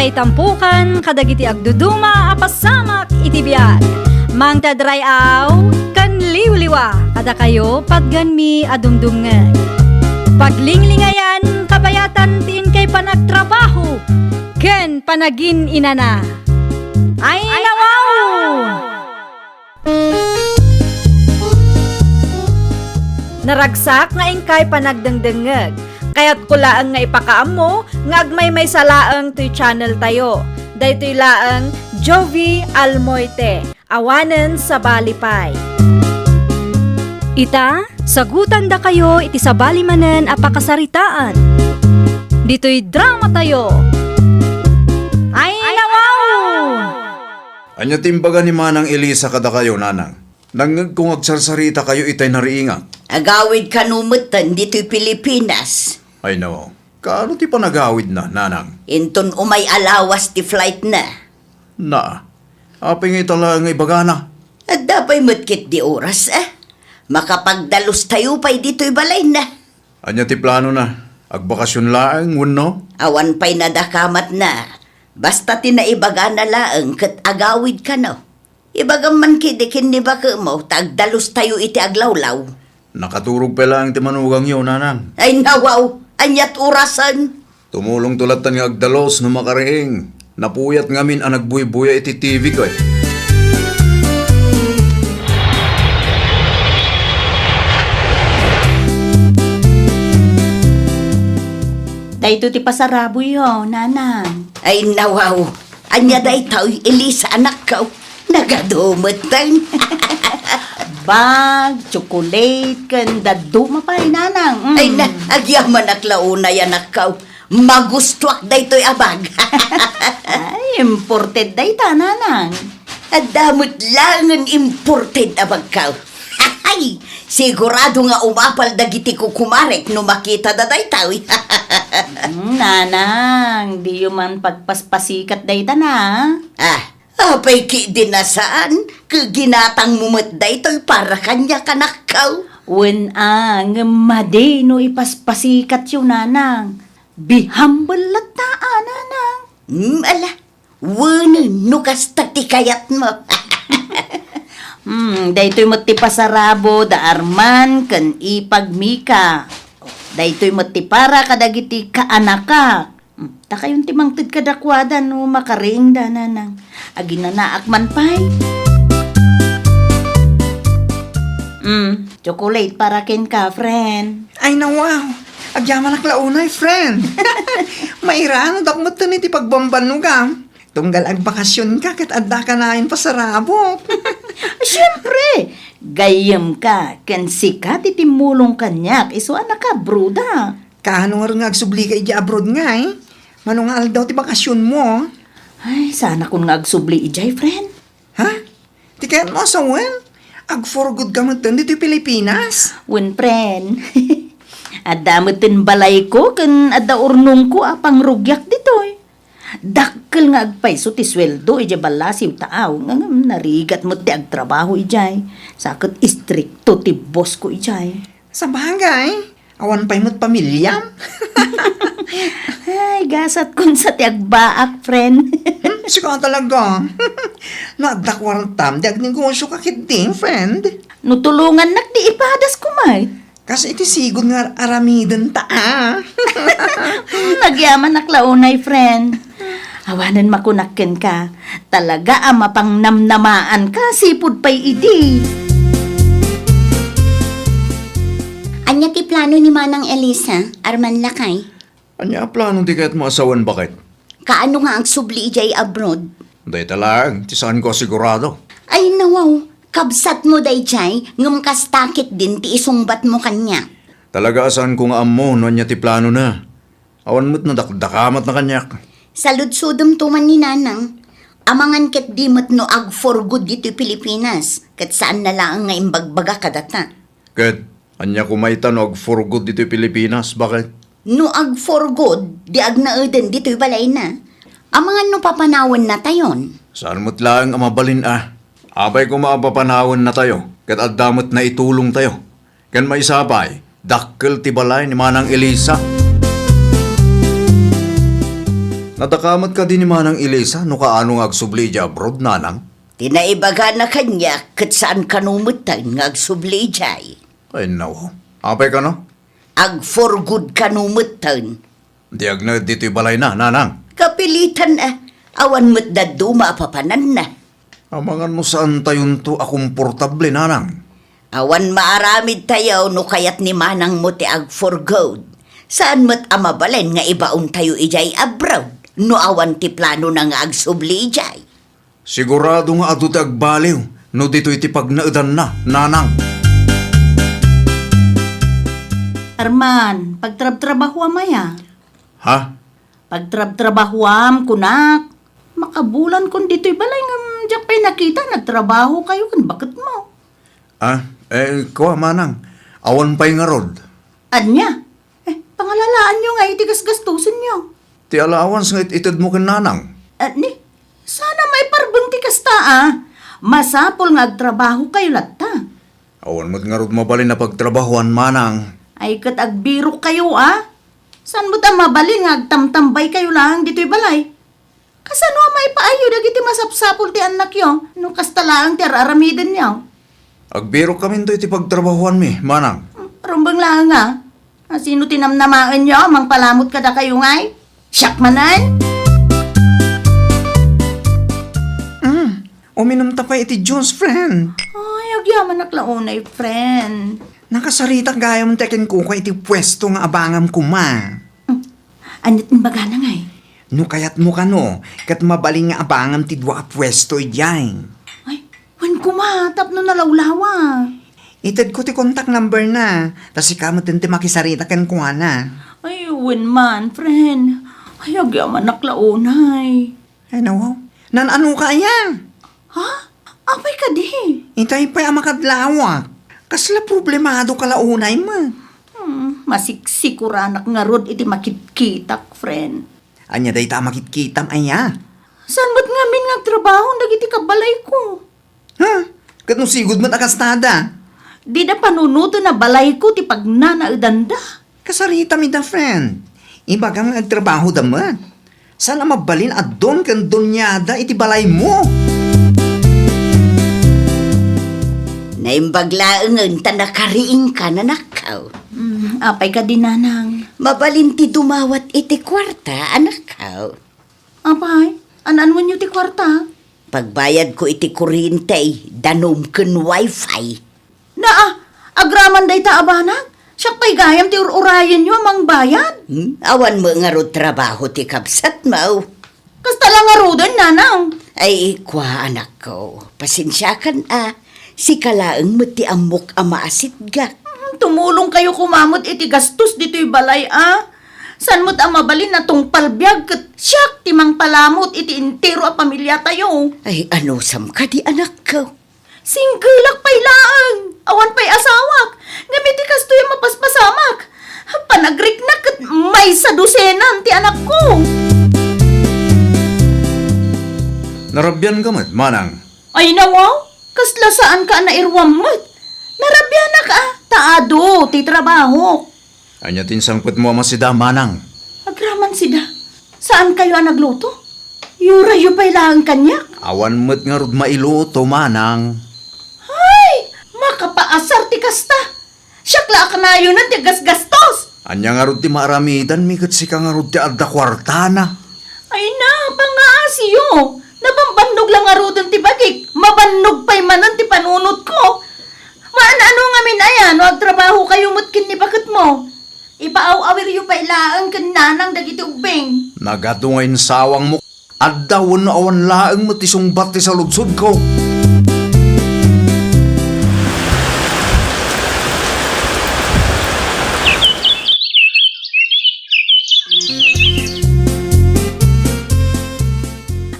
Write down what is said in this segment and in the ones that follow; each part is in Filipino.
ngay tampukan kadagiti agduduma apasamak iti biag. Mang tadrayaw kan liwliwa kada kayo pagganmi adumdumngeg. Paglinglingayan kabayatan tiin kay panagtrabaho ken panagin inana. Ay nawaw! Naragsak nga ingkay panagdengdengeg. Kaya't kulaang nga ipakaam mo, nga agmay salaang to'y channel tayo. Daytoy laang Jovi Almoite, awanen sa balipay. Ita, sagutan da kayo iti sa balimanen apakasaritaan. Dito'y drama tayo. Ay nawaw! Anya timbaga ni Manang Elisa kada kayo, nanang. Nangag kung agsarsarita kayo itay nariinga. Agawid kanumutan dito'y Pilipinas. Ay no, kaano ti panagawid na, nanang? Inton umay alawas ti flight na. Na, aping itala nga ibagana. At dapay matkit di oras Makapagdalos tayo pa'y dito'y balay na. Anya ti plano na, agbakasyon laang, no? Awan pa'y nadakamat na. Basta tinaibagana laang kat agawid ka no. Ibagam man kidikin ni baka mo, tagdalos tayo iti aglawlaw. Nakaturog pa lang ti manugang yun, nanang. Ay nawaw, anyat orasan. Tumulong tulatan nga agdalos no makariing. Napuyat ngamin ang nagbuy-buya iti TV ko Dahito ti pasarabo yo, nanang. Ay nawaw, anya day tao, Elisa anak ka. Nagadumatang. Bag, chocolate, kanda duma pa nanang. Ay na, agyaman aklauna yan anak Magustuak daytoy abag. Ay, imported dayta, nanang. Adamot lang ang imported abag ka. Ay, sigurado nga umapal dagiti ko kumarek no makita da daytaw. Nanang, di yung man pagpaspasikat dayta na. Apay ki din na saan? Kaginatang mumat daytoy para kanya kanakaw. When ang madeno ipaspasikat yung nanang. Be humble lata, nanang. Ala, wano nukas tati kayat mo. Daytoy mo ti pasarabo da arman kan ipagmika. Daytoy mo ti para kadagiti kaanaka. Ta kayon ti mangted kadakwada no makariing da nanang. Aginanaak man pay. Chocolate para ken ka, friend. Ay nawaw, agyaman aklaunay, friend. Mairano dakmat ni ti pagbamban ka. Tunggal ag bakasyon ka kat adda ka nain pasarabo. Siyempre, gayam ka, kan sikat itimulong kanyak, iso anak ka, bruda. Kaano nga agsubli ka iti abroad nga Manungal daw ti bakasyon mo. Ay, sana kung nagsubli ijay, friend. Ha? Ti kayan mo sa wen? Ag for good ka man dito Pilipinas. Wen, friend. Adamutin balay ko, kan ada urnong ko apang rugyak dito Dakkel nga agpaiso ti sweldo ija balasiw taaw nga narigat mo ti agtrabaho ijay. Sakit istrikto ti boss ko ijay. Sa bagay, awan pa'y mo't pamilya. Ay, gasat kun sa ti agbaak, friend. Sika talaga. Nadakwarantam, di ag negosyo ka kiting, friend. Nutulungan nak di ipadas kumay. Kasi iti sigod nga aramidan Nagyaman naklaunay, friend. Awanan makunakken ka. Talaga mapang namnamaan ka, sipod pa'y idi. Anya ti plano ni Manang Elisa, Arman Lakay? Anya plano di kaya't maasawan bakit? Kaano nga ang subli ijay abroad? Day talang, tisaan ko sigurado. Ay nawaw, kabsat mo day jay, ngam kastakit din ti isungbat mo kanya. Talaga asan ko nga amo no anya ti plano na. Awan mo't nadakdakamat na kanyak. Saludsudom tuman ni Nanang, amangan ket dimot no ag for good dito Pilipinas, kat saan na lang nga imbagbaga kadata. Ket, anya kumaitan og for good dito Pilipinas, bakit? No ag for good, di ag nauden dito balay na. Amangan no papanawan na tayon. Saan mo't lang ang mabalin Abay ko maapapanahon na tayo, ket addamot na itulong tayo. Kan may sabay, dakkel ti balay ni Manang Elisa. Natakamat ka din ni Manang Elisa no kaano nga agsubli di abroad, nanang? Tinaibaga na kanya kat saan kanumutan nga agsubli jay. Ay, no. Apay ka no? Ag for good kanumutan. Diag na dito'y balay na, nanang. Kapilitan awan mo't daduma papanan na. Amangan mo saan tayon to akomportable, nanang. Awan maaramid tayo no kayat ni manang mo ti ag for good. Saan mo't amabalen nga ibaon tayo ijay abroad. No awan ti plano na nga agsubli ijay. Sigurado nga ato ti agbaliw, no dito'y ti pagnaudan na, nanang. Arman, pagtrab-trabahuam maya. Ha? Pagtrab-trabahuam, kunak. Makabulan kun dito'y balay nga diyak pa'y nakita, nagtrabaho kayo kan bakit mo? Kuha, manang. Awan pa'y nga rod. Anya? Pangalalaan nyo nga, itigas-gastusin nyo. Ti allowance nga itid mo kin nanang. Ni, sana may parbang ti kasta Masapol nga agtrabaho kayo latta. Awan mo't nga rod mabalin na pagtrabahuan, manang. Ay kat agbiro kayo San mo ta mabalin nga agtamtambay kayo lang dito'y balay? Kasano may paayo dagiti masapsapol ti anak yo, no kastalaang ti araramiden niyo. Agbiro kami to iti pagtrabahuan mi, manang. Rumbang lang sino tinamnamaan nyo, mang palamot kada kayo ngay? Siyak manan? Uminom ta pa iti Jones, friend. Ay, agyaman naklaunay, friend. Nakasarita gaya mo tekin ko iti pwesto nga abangam kuma. Anit ng baga na ngay? No kayat mo ka no, kat mabaling nga abangam ti dwa a pwesto ijay. Ay, wan kumatap no nalawlawa. Itad ko ti contact number na, tas ikamot din ti makisarita ken ko na. Ay, win man, friend. Ay, agyaman naklaunay. Ay no, nan ano ka yan? Ha? Apay ka di. Itay pa'y amakadlawak. Kasla problemado kalaunay mo. Masiksikuran nga rod iti makitkitak, friend. Anya day ta makitkitam aya. San ba't nga min nagtrabaho nagiti kabalay ko? Ha? Kat no sigod mo't akastada. Di na panunuto na balay ko ti pagnanaudanda. Kasarita mi da friend. Ibagang nagtrabaho da mo. Sana mabalin at doon kan donyada iti balay mo. Naimbaglaangan ta nakariing ka na nakaw. Apay ka din, nanang. Mabalin ti dumawat iti kwarta, anakaw. Apay, anan mo niyo ti kwarta? Pagbayad ko iti kuryente, danom ken wifi. Agraman day ta abanag. Siyak pa'y gayam ti urayan niyo amang bayad. Awan mo nga ro trabaho ti kapsat mo. Kasta lang nga rodan, nanang. Ay, kwa anak ko, pasensyakan si kalaang mo ti amok amaasit gak. Tumulong kayo kumamot iti gastos dito'y balay, San mo't mabalin na tong palbyag kat siyak timang palamot iti intero a pamilya tayo. Ay, ano sam ka di anak ko? Singgilak pa'y laang. Awan pa'y asawak. Ngamiti kasto yung mapaspasamak. Panagrik na kat may sa dosenan ti anak ko. Narabyan ka mat, manang. Ay nawaw, kasla saan ka na irwamot? Narabyan na ka, taado, ti trabaho. Anya tinsangpet mo amasida, manang. Agraman sida, saan kayo nagluto? Yura-yu pa'y laang kanyak. Awan mo't nga rod mailuto, manang. Ay, makapaasar ti kasta. Siyakla ka na yun ang tigas-gastos. Anya nga rod ti maaramidan, mikat si ka nga rod ti adda kwartana. Ay na, pangaasiyo. Nabambandog lang nga rodon ti bagik. Mabandog pa'y manan ti panunot ko. Ano nga min ayan, wag trabaho kayo mutkin ni bakit mo. Ipaaw-awir yu pa'y laang kan nanang dagiti ubeng. Nagadungayin sawang mo. Adda wano awan laang mo ti sungbat ti sa lutsod ko.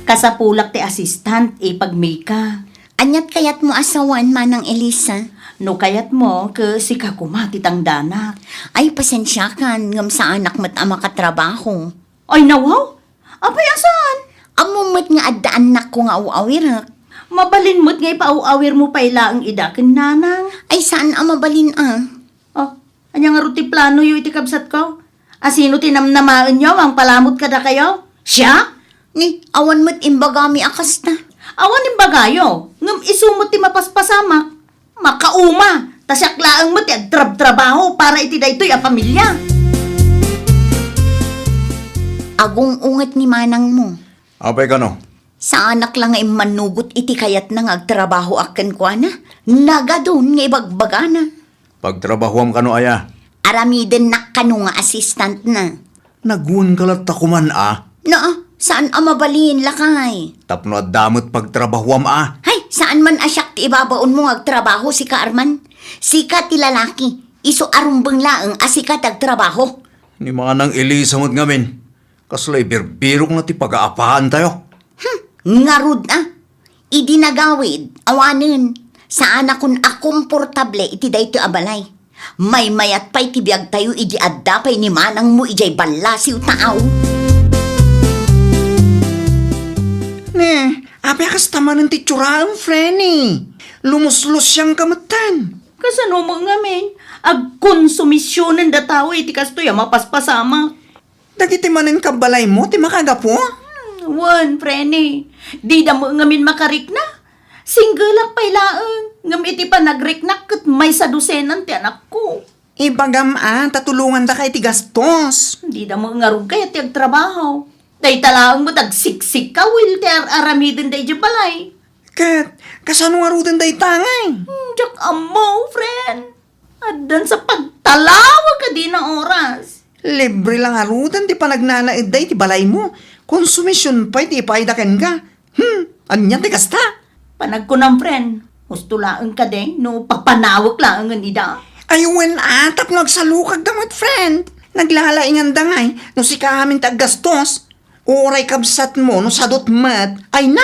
Kasapulak ti assistant, ipagmika. Anyat kayat mo asawan manang Elisa. No kayat mo, si kakumati tang danak. Ay pasensyakan ngam sa anak mat ama katrabaho. Ay nawaw, apay asan? Amumot nga adda anak ko nga uawirak. Mabalin mo't nga ipauawir mo pa'y laang idakin nanang. Ay saan amabalin Oh, anya nga ruti plano yu iti kabsat ko? Asino tinamnamaan nyo, ang palamot kada kayo? Siya? Ni, awan mo't imbagami akas na. Awan yung bagayo. Ngam isumot ti mapaspasamak. Makauma. Tasyak laang mo ti agtrab-trabaho para iti daytoy a pamilya. Agong unget ni manang mo. Apay ka no? Sa anak lang ay manugot iti kayat nang agtrabaho aken kwa na. Nagadon nga ibagbaga na. Pagtrabahuam ka no aya. Aramiden na kanu nga assistant na. Nagun kalat takuman Na, saan amabalin lakay? Tapno at damot pagtrabahuam Hay, saan man asyak ti ibabaon mo agtrabaho si ka Arman? Sika ti lalaki. Iso arumbeng laeng asika agtrabaho. Ni mga nang ilisamot ngamin. Kaslay birbirok na ti pag-aapahan tayo. Ngarud na. Idi nagawid, awanen. Saan akong akomportable iti dayto abalay. May mayat pa'y tibiyag tayo idi adda pa'y ni manang mo ijay balasiw tao. Ne, apay akas tama ng titsuraang, Frenny. Lumuslos siyang kamatan. Kasano mo ngamin? Agkonsumisyonan da tao iti kastoy a mapaspasama. Dagiti manin kabalay mo, ti makagapo. Wan, prene. Di da mo ngamin makarik na. Single pa'y laang. Ngam iti pa nagriknak kat may sa dosenan ti anak ko. Ibagam tatulungan da kay ti gastos. Di da mo ngarug kaya ti agtrabaho. Day talaang mo tagsiksik ka, will ti aramidin day balay. Kat, kasano nga rudan day tangay? Diyak amo, friend. Adan sa pagtalawa ka di na oras. Libre lang arudan, di pa nagnanaid day, ti balay mo. Konsumisyon pa'y ti ipaidakan ka. Anyan ti kasta. Panag ko ng friend. Gusto laang ka din, no papanawag laang nga nida. Ayun tap nagsalukag damot, friend. Naglalaingan dangay, no si kahamin taggastos. Uray kabsat mo, no sadot mat. Ay na!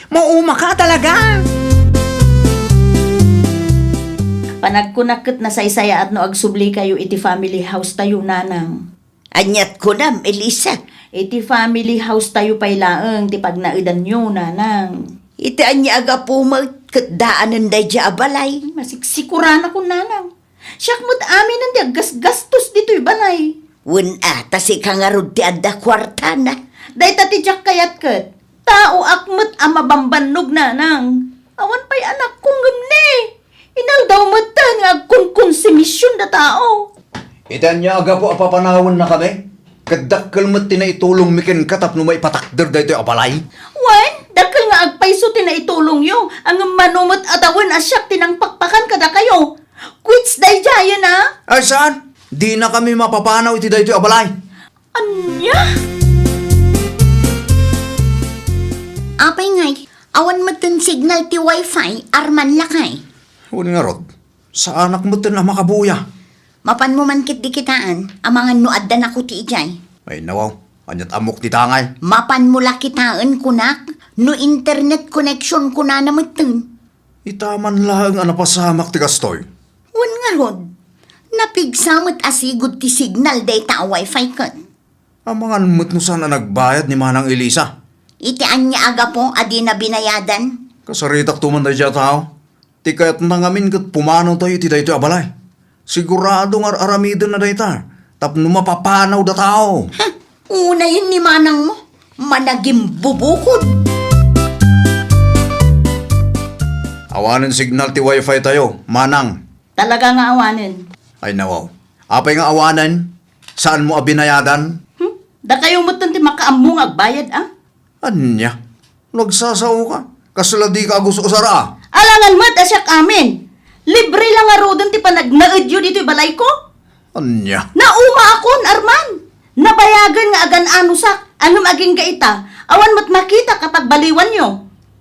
Mauma ka talaga. Panagkunakit na saysaya at no agsubli kayo iti family house tayo nanang. Anyat ko na, Elisa. Iti family house tayo pay laang ti pagnaidan nyo nanang. Iti anya aga pumat kat daanan day dya abalay. Masiksikuran ako nanang. Siyak mo't amin ang gastos dito'y balay. Wen si kangarod ti adda kwarta na. Day tati jak kayat kat. Tao akmet ama bambanog nanang. Awan pa'y anak kong gamne. Inal daw mata nga konsumisyon da tao. Itan niya aga po apapanahon na kami. Kadakkel mo't tinaitulong mikin katap no may patakder dayto abalay. Wan, dakal nga agpaiso tinaitulong yo. Ang manumot atawan asyak tinangpakpakan kada kayo. Quits day jaya na. Ay saan? Di na kami mapapanaw iti dayto abalay. Anya? Apay ngay, awan mo tun signal ti wifi, Arman lakay. Huli nga rod, sa anak mo na makabuya. Mapan mo man kit di kitaan, amangan no adda na ko ti ijay. Ay nawaw, anyat amok ti tangay. Mapan mo la kitaan kunak, no internet connection ko na namatun. Itaman lang ang napasamak ti gastoy. Wan nga rod, napigsamot asigod ti signal day ta wifi kat. Amangan mo't no sana nagbayad ni Manang Elisa. Iti anya aga po adi na binayadan. Kasaritak tuman tayo dya tao. Ti kaya't nangamin kat pumanaw tayo iti dayto abalay. Sigurado nga aramidin na dayta. Tapno mapapanaw da tao. Ha, una yun ni manang mo, managing bubukod. Awanin signal ti wifi tayo, Manang. Talaga nga awanin. Ay nawaw. Apay nga awanan, saan mo abinayadan? Da kayo mo ti makaamong agbayad Anya? Nagsasaw ka? Kasala di ka gusto usara. Alangan mo't asyak amin. Libre lang nga rodon ti panagnaid yun dito'y balay ko. Anya? Nauma akon, Arman. Nabayagan nga agan anusak. Anong aging gaita? Awan mo't makita kapag baliwan nyo.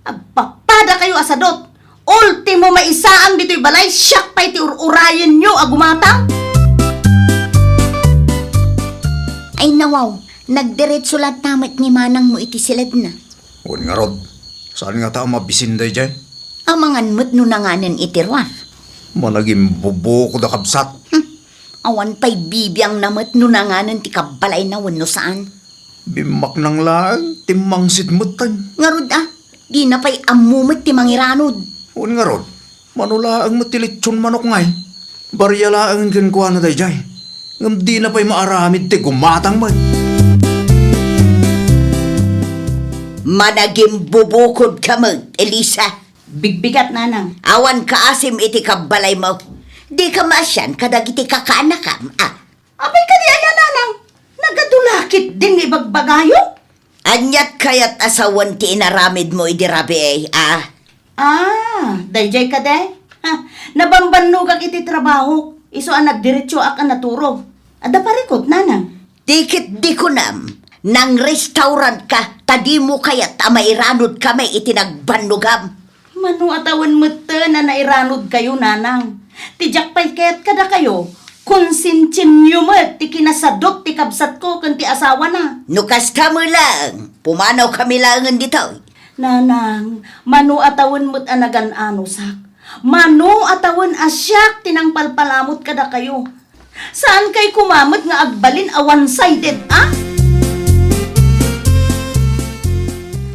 Agpapada kayo asadot. Ultimo maisaang dito'y balay, siyak pa'y ti urayan nyo agumatang. Ay nawaw, nagdiretso lang tamat ni manang mo iti silad na. Huwag nga rod. Saan nga tao mabisinday dyan? Amangan mo't no nanganan itirwar. Managing bubuko da kabsat. Awan pa'y bibiyang namat no nanganan ti kabalay na wano saan. Bimak nang lang, timangsit mo tan. Ngarod di na pa'y amumot ti mangiranod. Huwag nga rod. Manulaang matilitsyon manok ngay. Baryalaang kinkwa na day jay. Ngam di na pa'y maaramid ti gumatang man. Managim bubukod ka mo, Elisa. Bigbigat, nanang. Awan ka asim iti kabalay mo. Di ka masyan kadag iti kakaanakam, Abay ka di ayan, nanang. Nagadulakit din ibagbagayo. Anyat kayat asawan ti inaramid mo idirabi Dayjay ka de. Nabambanugag iti trabaho. Iso ang nagdiretso ak ang naturo. Ada parikot, nanang. Dikit di kunam. Nang restaurant ka, tadi mo kayat mairanod kami iti nagbanugam. Manu atawan mo na nairanod kayo, nanang. Tijak pa'y kaya't kada kayo. Konsintin nyo mo ti kinasadot ti kabsat ko kan ti asawa na. Nukas ka mo lang. Pumanaw kami langan dito. Nanang, manu atawan mo't anagan anusak. Manu atawan asyak tinang palpalamot kada kayo. Saan kay kumamot nga agbalin a one-sided,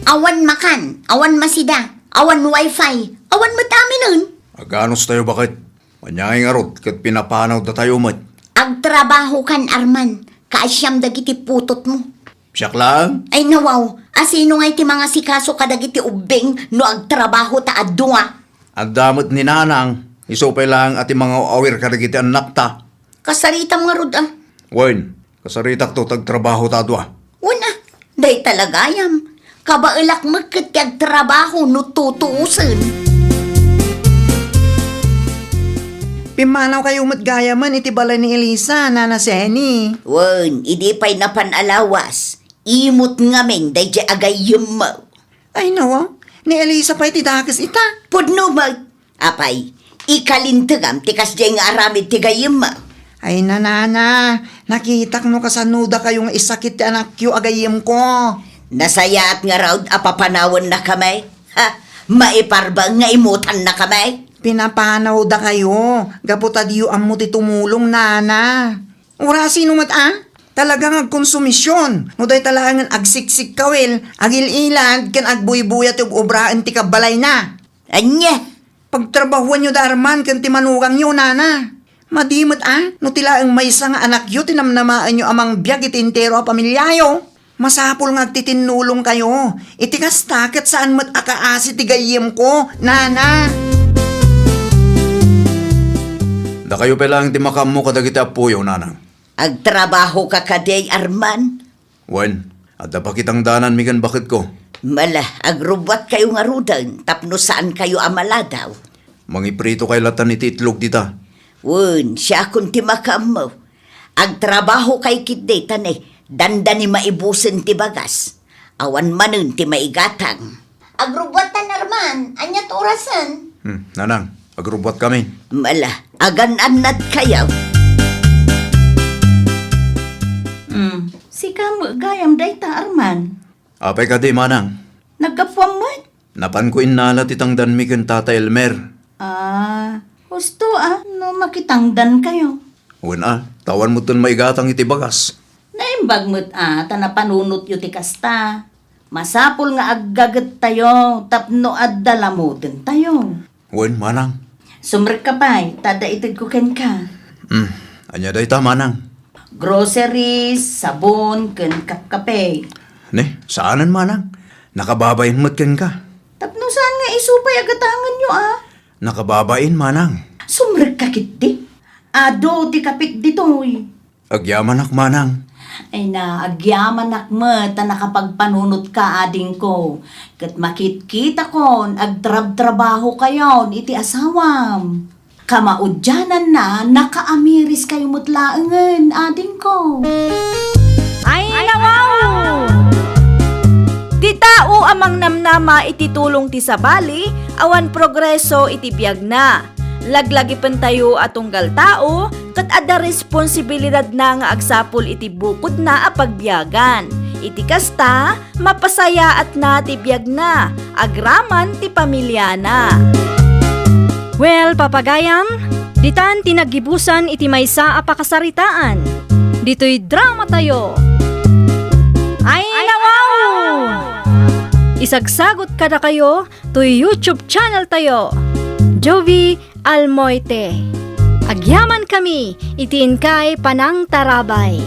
Awan makan, awan masida, awan wifi, awan matami nun. Aganos tayo bakit? Manyay nga rod, kat pinapanaw da tayo mat. Agtrabaho kan Arman, kaasyam dagiti putot mo. Siyak lang. Ay nawaw, asino nga iti mga sikaso kadagiti ubing no agtrabaho ta adunga. Ang damot ni nanang, isupay lang at mga awir kadagiti anak ta. Kasarita mga rod Wen, kasaritak to tagtrabaho ta dua. Una, day talagayam. Kabailak magkat agtrabaho no tutuusin. Pimanaw kayo matgaya man iti balay ni Elisa, Nana Seni. Wan, idi pa'y napanalawas. Imot ngamin, day di agayim mo. Ay nawa, ni Elisa pa iti dakas ita. Pudno mo. Apay, ikalintagam, tikas di nga aramid tigayim mo. Ay nanana, nakitak no kasanuda kayong isakit ti anak yu agayim ko. Nasaya at nga raw apapanawan na kami. Maiparbang nga imutan na kami. Pinapanaw da kayo, gaputa diyo amo ti tumulong nana. Ura sino mat Talagang agkonsumisyon. No day talagang agsiksik kawil, agil-ilad, kan agbuybuya ti obraan ti kabalay na. Anya, Pagtrabahuan nyo darman kan ti manugang nyo nana. Madimot no tila ang may nga anak yu tinamnamaan nyo amang biyag iti entero a pamilyayo. Masapul nga agtitinulong kayo. Iti kastakit saan mat akaasi ti gayem ko, nana. Da kayo pa lang ti makam mo kadagiti apuyo, nanang. agtrabaho ka kaday, Arman. Wen, at da pakitang danan mikan bakit ko. Mala, agrubwat kayo nga rudan, tapno saan kayo amaladaw. Mangiprito kay latan iti itlog dita. Wen, siya akong timakam mo. Agtrabaho kay kitday tanay, dandani maibusin ti bagas. Awan manun ti maigatang. Agrubatan Arman, anyat orasan. Nanang, agrubot kami. Mala, agan-anad kayo. Si kamu gayam dayta, Arman. Apay ka di, manang. Nagkapwang mo? Napan ko inala titang dan mikan tata Elmer. Gusto no makitangdan kayo. Wen tawan mo ton maigatang iti bagas. Naimbag mo't tanapanunot yu ti kasta. Masapul nga aggagat tayo, tapno addala mo din tayo. Wen, manang. Sumrek ka pa'y, tada itid ko ken ka. Anya day ta, manang. Groceries, sabon, ken kapkape. Ne, saanan, manang? Nakababayin mo't ken ka. Tapno saan nga isupay agatangan nyo Nakababain, manang. Sumrek ka kiti. Ado ti kapik ditoy. Agyaman ak, manang. Ay na, agyaman nakmet na nakapagpanunot ka ading ko. Kat makit-kita kon, agtrab-trabaho kayon, iti asawam. Kamaudyanan na, nakaamiris kayo mutlaangan, ading ko. Ay, nawaw! Ti tao amang namnama iti tulong ti sabali, awan progreso iti biyag na. Laglagi pen tayo atunggal tao, kat ada responsibilidad na nga agsapol iti bukod na a pagbiyagan. Iti kasta, mapasaya at na ti biyag na, agraman ti pamilya na. Well, papagayam, ditan tinagibusan iti maysa a pakasaritaan. Dito'y drama tayo. Ay, nawaw! Isagsagot kada kayo to YouTube channel tayo. Jovi Almoite. Agyaman kami, itiin kay Panang Tarabay.